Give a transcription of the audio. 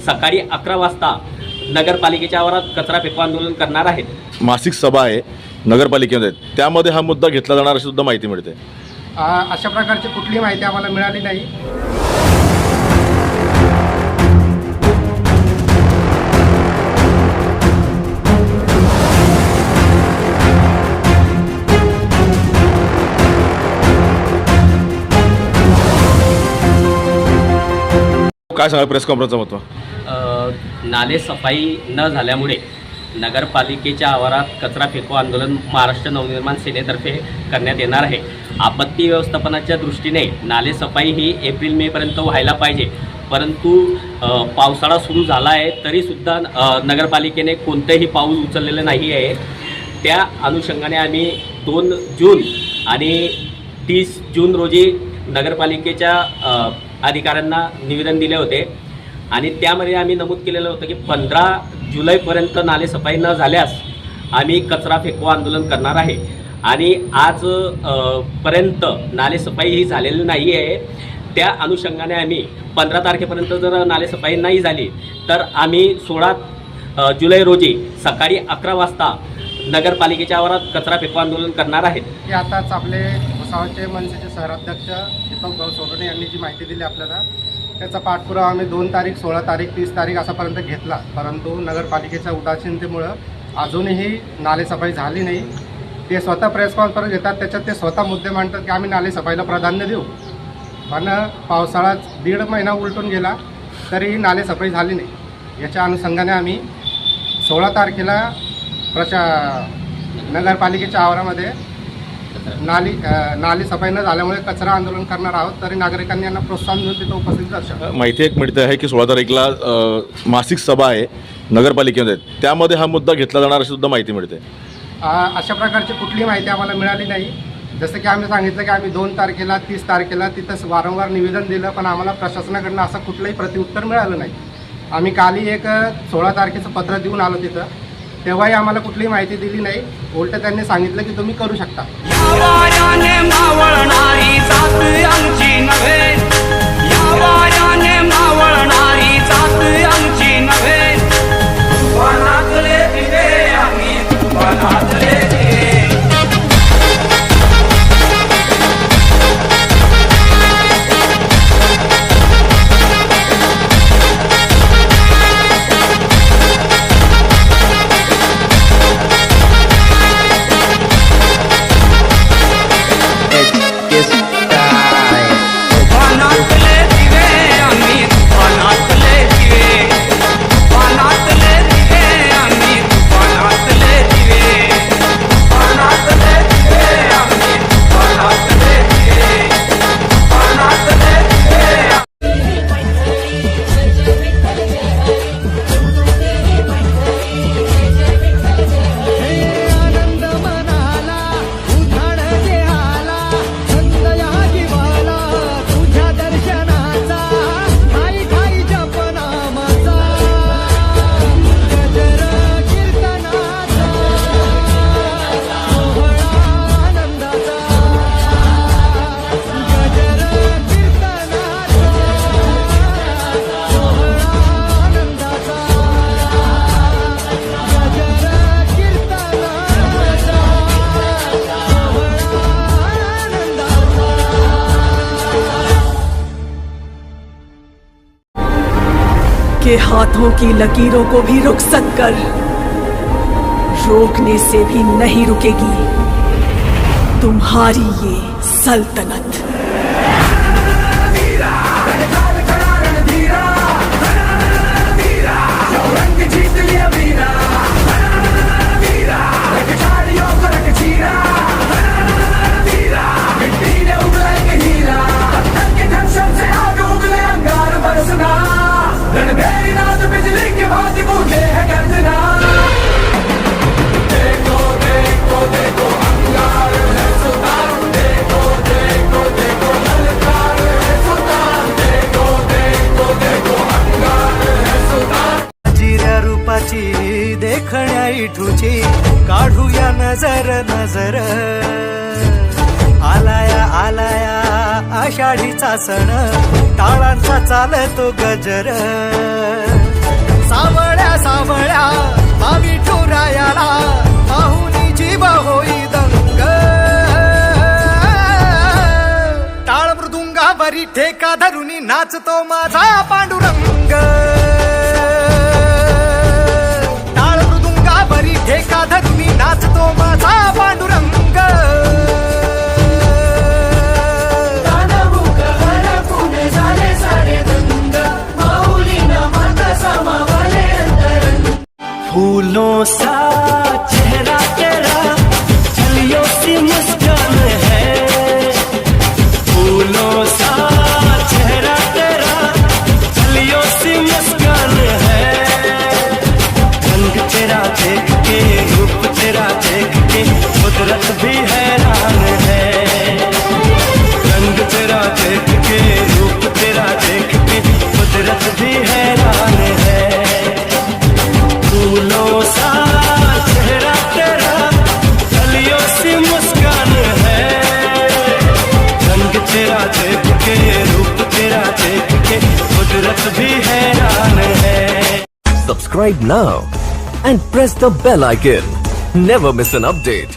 सकाळी 11 वाजता नगरपालिकेच्या आवारात कचरा फेकू आंदोलन करणार आहेत। मासिक सभा आहे नगरपालिकेमध्ये, त्यामध्ये हा मुद्दा घेतला जाणार अशी सुद्धा माहिती मिळते। अशा प्रकारची कुठली माहिती आम्हाला मिळाली नाही। काय सांगा प्रेस कॉन्फरन्सचं महत्त्व? नाले सफाई न झाल्यामुळे नगरपालिकेच्या आवारात कचरा फेको आंदोलन महाराष्ट्र नवनिर्माण सेनेतर्फे करण्यात येणार आहे। आपत्ती व्यवस्थापनाच्या दृष्टीने नाले सफाई ही एप्रिल मे पर्यंत व्हायला पाहिजे, परंतु पावसाळा सुरू झाला आहे तरीसुद्धा नगरपालिकेने कोणतेही पाऊल उचललेलं नाही आहे। त्या अनुषंगाने आम्ही 2 जून आणि 30 जून रोजी नगरपालिकेच्या अधिकाऱ्यांना निवेदन दिले होते आणि त्यामध्ये आम्ही नमूद केलेलं होतं की 15 जुलैपर्यंत नाले सफाई न झाल्यास आम्ही कचरा फेको आंदोलन करणार आहे। आणि आज पर्यंत नाले सफाई ही झालेली नाही आहे। त्या अनुषंगाने आम्ही 15 तारखेपर्यंत जर नाले सफाई नाही झाली तर आम्ही 16 जुलै रोजी सकाळी 11 वाजता नगरपालिकेच्या आवारात कचरा फेको आंदोलन करणार आहेत। हे आताच आपले भुसावळचे मनसेचे शहराध्यक्ष दीपक भाऊ सोडणे यांनी जी माहिती दिली आपल्याला, त्याचा पाठपुरावा आम्ही 2 तारीख, 16 तारीख, 30 तारीख असापर्यंत घेतला, परंतु नगरपालिकेच्या उदासीनतेमुळं अजूनही नालेसफाई झाली नाही। ते स्वतः प्रेस कॉन्फरन्स घेतात, त्याच्यात ते स्वतः मुद्दे मांडतात की आम्ही नालेसफाईला प्राधान्य देऊ, पण पावसाळा 1.5 महिना उलटून गेला तरीही नालेसफाई झाली नाही। याच्या अनुषंगाने आम्ही 16 तारखेला नगरपालिकेच्या आवारामध्ये नाली सफाई न झाल्यामुळे कचरा आंदोलन करणार आहोत, तरी नागरिकांनी यांना प्रोत्साहन देऊन तिथं उपस्थित दर्शवा। माहिती एक मिळते आहे की 16 तारीखला मासिक सभा आहे नगरपालिकेमध्ये, त्यामध्ये हा मुद्दा घेतला जाणार अशी सुद्धा माहिती मिळते। अशा प्रकारची कुठली माहिती आम्हाला मिळाली नाही। जसं की आम्ही सांगितलं की आम्ही 2 तारखेला, 30 तारखेला तिथं वारंवार निवेदन दिलं, पण आम्हाला प्रशासनाकडनं असं कुठलंही प्रतिउत्तर मिळालं नाही। आम्ही कालही एक 16 तारखेचं पत्र देऊन आलो तिथं, तेव्हाही आम्हाला कुठलीही माहिती दिली नाही। उलट त्यांनी सांगितलं की तुम्ही करू शकता। के हाथों की लकीरों को भी रुखसत कर रोकने से भी नहीं रुकेगी तुम्हारी ये सल्तनत। देखण्या इठूची काढूया नजर नजर, आलाया आलाया आषाढीचा सण, टाळांचा चालतो गजर। सावळ्या सावळ्या मावी ठुरायाला पाहुनी जीव होई दंग टाळ मृदुंगावरी ठेका धरुनी नाचतो माझा पांडुरंग टाळ मृदुंगावरी ठेका धरुनी नाचतो माझा पांडुरंग फूलों सा चेहरा तेरा चलियो सी मुस्कान है फूलों सा चेहरा तेरा चलियो सी मुस्कान है रंग तेरा देख के रूप तेरा देख के कुदरत भी हैरान है रंग तेरा देख के रूप तेरा देख के कुदरत भी हैरान है फूलों सा चेहरा तेरा कलियों सी मुस्कान है रंग तेरा देख के रूप तेरा देख के कुदरत भी हैरान है Subscribe now and press the bell icon. Never miss an update.